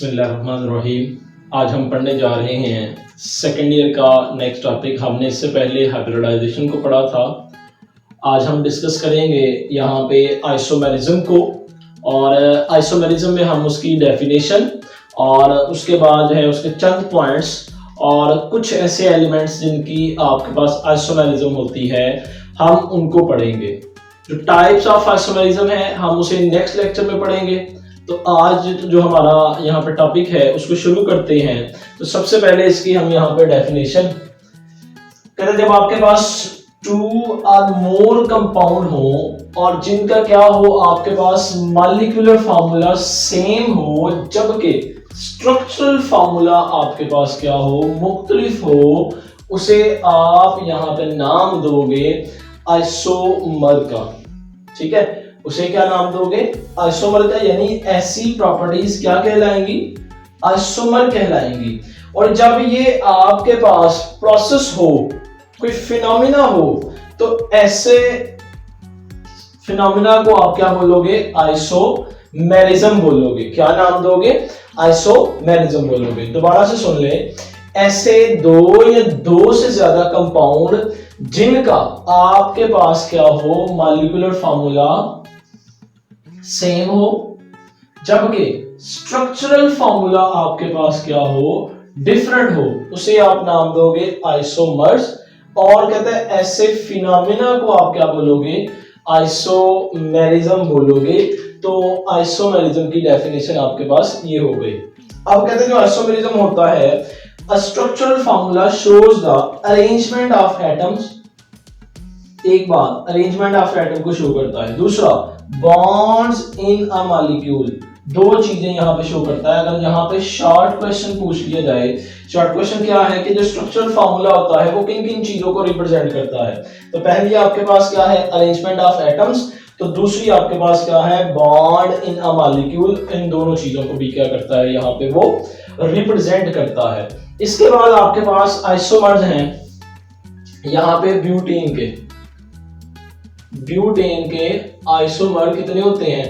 बिस्मिल्लाहिर्रहमानिर्रहीम। आज हम पढ़ने जा रहे हैं सेकेंड ईयर का नेक्स्ट टॉपिक। हमने इससे पहले हाइब्रिडाइजेशन को पढ़ा था। आज हम डिस्कस करेंगे यहाँ पे आइसोमेरिज्म को, और आइसोमेरिज्म में हम उसकी डेफिनेशन और उसके बाद है उसके चंद पॉइंट्स और कुछ ऐसे एलिमेंट्स जिनकी आपके पास आइसोमेरिज्म होती है, हम उनको पढ़ेंगे। जो टाइप्स ऑफ आइसोमेरिज्म है हम उसे नेक्स्ट लेक्चर में पढ़ेंगे। तो आज जो हमारा यहाँ पे टॉपिक है उसको शुरू करते हैं। तो सबसे पहले इसकी हम यहाँ पे डेफिनेशन कहते हैं, जब आपके पास टू और मोर कंपाउंड हो और जिनका क्या हो, आपके पास मॉलिक्यूलर फार्मूला सेम हो जबकि स्ट्रक्चरल फार्मूला आपके पास क्या हो, मुख्तलिफ हो, उसे आप यहाँ पे नाम दोगे आइसोमर का। ठीक है, उसे क्या नाम दोगे, आइसोमर का। यानी ऐसी प्रॉपर्टीज क्या कहलाएंगी, आइसोमर कहलाएंगी। और जब ये आपके पास प्रोसेस हो, कोई फिनोमिना हो, तो ऐसे फिनोमिना को आप क्या बोलोगे, आइसोमेरिज्म बोलोगे। क्या नाम दोगे, आइसोमेरिज्म बोलोगे। दोबारा से सुन ले, ऐसे दो या दो से ज्यादा कंपाउंड जिनका आपके पास क्या हो, मॉलिक्यूलर फार्मूला सेम हो जबकि स्ट्रक्चरल फार्मूला आपके पास क्या हो, डिफरेंट हो, उसे आप नाम दोगे आइसोमर्स। और कहते हैं ऐसे फिनोमिना को आप क्या बोलोगे, आइसोमेरिज्म बोलोगे। तो आइसोमेरिज्म की डेफिनेशन आपके पास ये हो गई। अब कहते हैं जो आइसोमेरिज्म होता है, a structural formula shows the arrangement of atoms. एक बात, अरेंजमेंट ऑफ एटम को शो करता है। दूसरा, बॉन्ड्स इन अ मॉलिक्यूल। दो चीजें यहाँ पे शो करता है। अगर यहाँ पे शॉर्ट क्वेश्चन पूछ लिया जाए, शॉर्ट क्वेश्चन क्या है कि जो स्ट्रक्चरल फार्मूला होता है वो किन किन चीजों को रिप्रेजेंट करता है। तो पहली आपके पास क्या है, अरेंजमेंट ऑफ एटम्स। तो दूसरी आपके पास क्या है, बॉन्ड इन अ मॉलिक्यूल। इन दोनों चीजों को भी क्या करता है, यहाँ पे वो रिप्रेजेंट करता है। इसके बाद आपके पास आइसोमर्स हैं यहाँ पे ब्यूटेन के। ब्यूटेन के आइसोमर कितने होते हैं,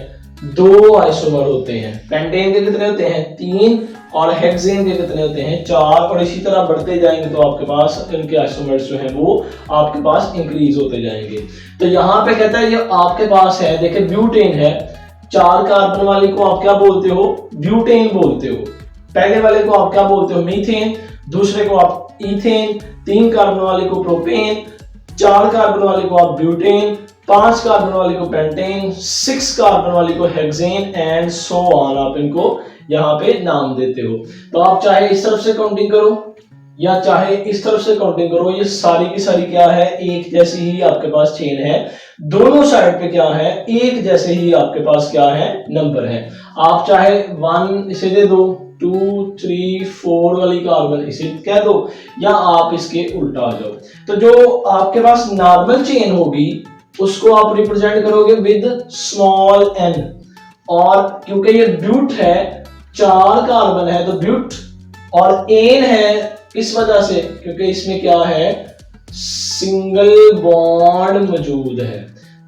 दो आइसोमर होते हैं। पेंटेन के कितने होते हैं, तीन। और हेक्सेन के कितने होते हैं, चार। और इसी तरह बढ़ते जाएंगे तो आपके पास इनके आइसोमर्स जो हैं वो आपके पास इंक्रीज होते जाएंगे। तो यहाँ पे कहता है ये आपके पास है, देखिए ब्यूटेन है, चार कार्बन वाले को आप क्या बोलते हो, ब्यूटेन बोलते हो। पहले वाले को आप क्या बोलते हो, मीथेन। दूसरे को आप इथेन। तीन कार्बन वाले को प्रोपेन। चार कार्बन वाले को आप ब्यूटेन। पांच कार्बन वाले को पेंटेन। 6 कार्बन वाले को हेक्सेन एंड सो ऑन। आप इनको यहाँ पे नाम देते हो। तो आप चाहे इस तरफ से काउंटिंग करो या चाहे इस तरफ से काउंटिंग करो, ये सारी की सारी क्या है, एक जैसी ही आपके पास चेन है। दोनों साइड पे क्या है, एक जैसे ही आपके पास क्या है, नंबर है। आप चाहे 1 इसे दे दो, 2 3 4 वाली कार्बन इसे कह दो, या आप इसके उल्टा आ जाओ। तो जो आपके पास नॉर्मल चेन होगी उसको आप रिप्रेजेंट करोगे विद स्मॉल एन। और क्योंकि ये ब्यूट है, 4 कार्बन है तो ब्यूट, और एन है इस वजह से क्योंकि इसमें क्या है, सिंगल बॉन्ड मौजूद है।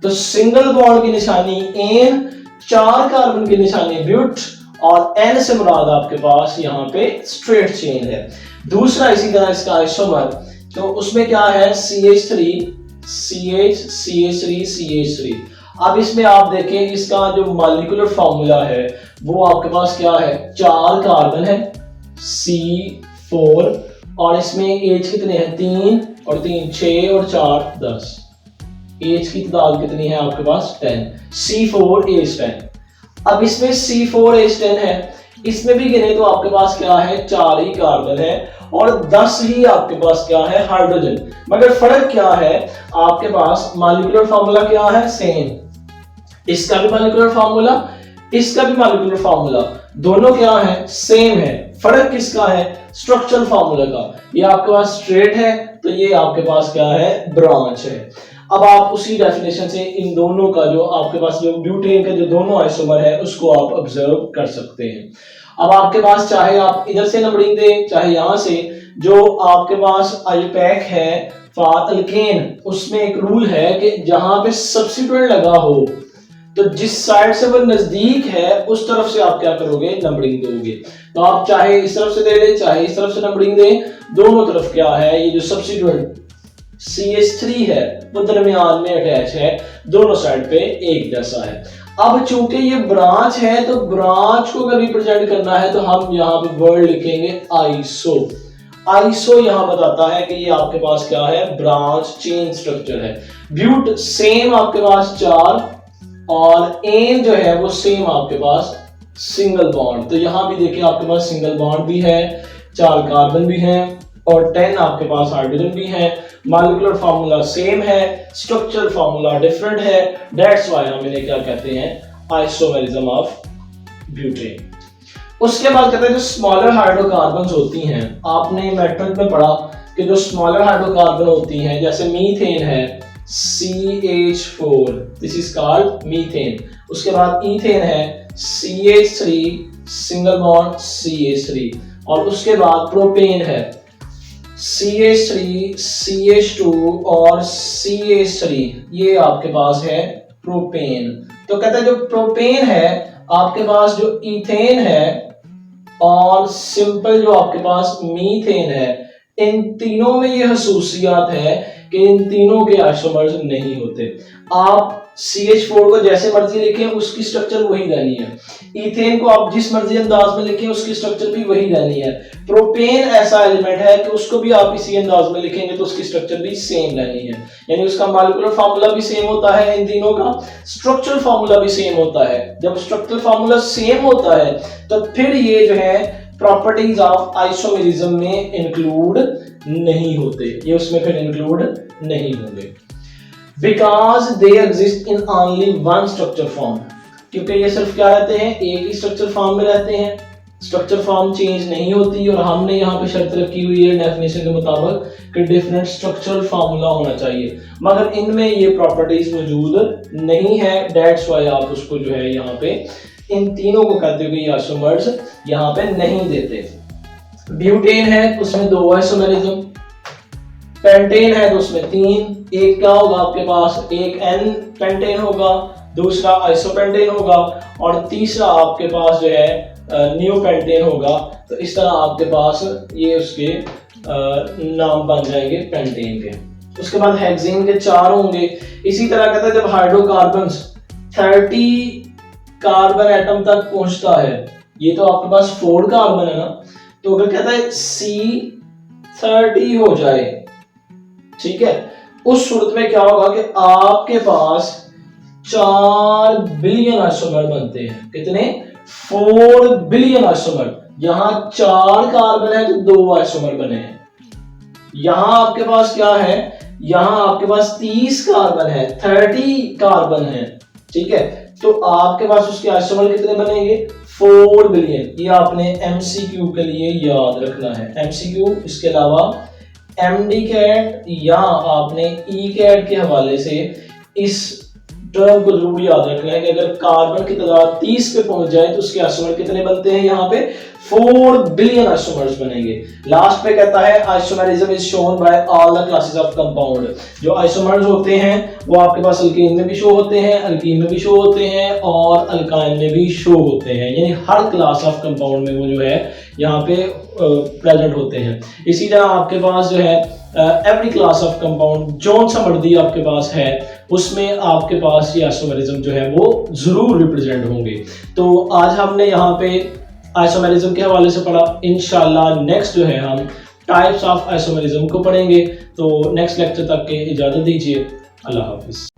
तो सिंगल बॉन्ड की निशानी एन, 4 कार्बन की निशानी ब्यूट, और एन से मुराद आपके पास यहाँ पे स्ट्रेट चेन है। दूसरा इसी तरह इसका आइसोमर, तो उसमें क्या है, CH3 CH CH3 CH3। अब इसमें आप देखें इसका जो मॉलिक्यूलर फार्मूला है वो आपके पास क्या है, 4 कार्बन है C4, और इसमें H कितने हैं, 3 और 3 6 और 4 10। H की तादाद कितनी है आपके पास, 10। C4H10। अब इसमें C4H10 है, इसमें भी गिने तो आपके पास क्या है, 4 ही कार्बन है और 10 ही आपके पास क्या है, हाइड्रोजन। मगर फर्क क्या है, आपके पास मॉलिक्यूलर फार्मूला क्या है, सेम। इसका भी मॉलिक्यूलर फार्मूला, इसका भी मॉलिक्यूलर फार्मूला, दोनों क्या है, सेम है। फर्क किसका है, स्ट्रक्चरल फार्मूला का। ये आपके पास स्ट्रेट है तो ये आपके पास क्या है, ब्रांच है। अब आप उसी डेफिनेशन से इन दोनों का जो आपके पास जो ब्यूटेन का जो दोनों आइसोमर है उसको आप ऑब्जर्व कर सकते हैं। अब आपके पास चाहे आप इधर से नंबरिंग दें चाहे यहां से, जो आपके पास आईपैक है फॉर अल्केन, उसमें एक रूल है कि जहां पे सब्स्टिट्यूएंट लगा हो तो जिस साइड से वो नजदीक है उस तरफ से आप क्या करोगे, नंबरिंग दोगे। तो आप चाहे इस तरफ से दे दें चाहे इस तरफ से नंबरिंग दें, दोनों तरफ क्या है, ये जो सब्स्टिट्यूएंट CH3 है वो दरमियान में अटैच है, दोनों साइड पे एक जैसा है। अब चूंकि ये ब्रांच है तो ब्रांच को अगर रिप्रेजेंट करना है तो हम यहाँ पे वर्ड लिखेंगे आइसो। आइसो यहाँ बताता है कि ये आपके पास क्या है, ब्रांच चेन स्ट्रक्चर है। ब्यूट सेम आपके पास 4 और एन जो है वो सेम आपके पास सिंगल बॉन्ड। तो यहाँ भी देखिए आपके पास सिंगल बॉन्ड भी है, 4 कार्बन भी हैं और 10 आपके पास हाइड्रोजन भी हैं। मॉलिक्यूलर फार्मूला सेम है, स्ट्रक्चरल फार्मूला डिफरेंट है, दैट्स व्हाई हम इन्हें क्या कहते हैं, आइसोमेरिज्म ऑफ ब्यूटेन। उसके बाद कहते हैं जो स्मॉलर हाइड्रोकार्बन्स होती हैं, आपने मैट्रिक में पढ़ा कि जो स्मॉलर हाइड्रोकार्बन होती हैं जैसे मीथेन है CH4, this is called methane. उसके बाद ईथेन है CH3 सिंगल बॉन्ड CH3 और उसके बाद प्रोपेन है CH3 CH2 और CH3, ये आपके पास है प्रोपेन। तो कहते हैं जो प्रोपेन है आपके पास जो ईथेन है और सिंपल जो आपके पास मीथेन है, इन तीनों में ये खसूसियात है कि इन तीनों के आइसोमर्स नहीं होते। आप CH4 को जैसे मर्जी लिखें उसकी स्ट्रक्चर वही रहनी है, ईथेन को आप जिस मर्जी अंदाज में लिखें उसकी स्ट्रक्चर भी वही रहनी है। प्रोपेन ऐसा एलिमेंट है कि उसको भी आप इसी अंदाज में लिखेंगे तो उसकी स्ट्रक्चर भी सेम रहनी है, यानी उसका मॉलिक्यूलर फार्मूला भी सेम होता है, इन तीनों का स्ट्रक्चरल फार्मूला भी सेम होता है। जब स्ट्रक्चरल फार्मूला सेम होता है तो फिर ये जो है प्रॉपर्टीज ऑफ आइसोमेरिज्म में इंक्लूड नहीं होते, ये उसमें फिर इंक्लूड नहीं होंगे। Because they exist in only one structure form, क्योंकि ये सिर्फ क्या रहते हैं, एक ही स्ट्रक्चर फॉर्म में रहते हैं, स्ट्रक्चर फॉर्म चेंज नहीं होती। और हमने यहाँ पे शर्त रखी हुई है डेफिनेशन के मुताबिक कि डिफरेंट स्ट्रक्चरल फार्मूला होना चाहिए, मगर इनमें ये प्रॉपर्टीज मौजूद नहीं है, दैट्स व्हाई आप उसको जो है यहाँ पे इन तीनों को कहते हो कि आइसोमर्स यहाँ पे नहीं देते। ब्यूटेन है तो उसमें 2 आइसोमेरिज्म, पेंटेन है तो उसमें 3, एक क्या होगा आपके पास, एक N पेंटेन होगा, दूसरा आइसोपेंटेन होगा और तीसरा आपके पास जो है नियोपेंटेन होगा। तो इस तरह आपके पास ये उसके नाम बन जाएंगे पेंटेन के। उसके बाद हेक्सेन के 4 होंगे। इसी तरह कहता है जब हाइड्रोकार्बन्स 30 कार्बन एटम तक पहुंचता है, ये तो आपके पास 4 कार्बन है ना, तो अगर कहता है C30 हो जाए, ठीक है, उस सूरत में क्या होगा कि आपके पास 4 बिलियन आइसोमर बनते हैं। कितने? 4 बिलियन आइसोमर। यहां 4 कार्बन है तो 2 आइसोमर बने हैं। यहां आपके पास क्या है, यहां आपके पास 30 कार्बन है, 30 कार्बन है, ठीक है, तो आपके पास उसके आइसोमर कितने बनेंगे, 4 बिलियन। ये आपने MCQ के लिए याद रखना है। MCQ इसके अलावा MD-CAT या आपने E-CAT के हवाले से इस टर्म को जरूर याद रखना है कि अगर कार्बन की तादाद 30 पे पहुंच जाए तो उसके आइसोमर कितने बनते हैं, यहाँ पे 4 बिलियन आइसोमर्स बनेंगे। लास्ट पे कहता है isomerism is shown by all the classes of compound. जो आइसोमर्स होते हैं वो आपके पास अल्केन में भी शो होते हैं, अल्कीन में भी शो होते हैं और अल्काइन में भी शो होते हैं, यानी हर क्लास ऑफ कंपाउंड में वो जो है यहाँ पे प्रेजेंट होते हैं। इसी तरह आपके पास जो है every class of compound zone सा मर्जी आपके पास है उसमें आपके पास ये आइसोमेरिज्म जो है वो जरूर रिप्रेजेंट होंगे। तो आज हमने यहाँ पे आइसोमेरिज्म के हवाले से पढ़ा। इंशाल्लाह नेक्स्ट जो है हम टाइप्स ऑफ आइसोमेरिज्म को पढ़ेंगे। तो नेक्स्ट लेक्चर तक के इजाजत दीजिए। अल्लाह हाफिज।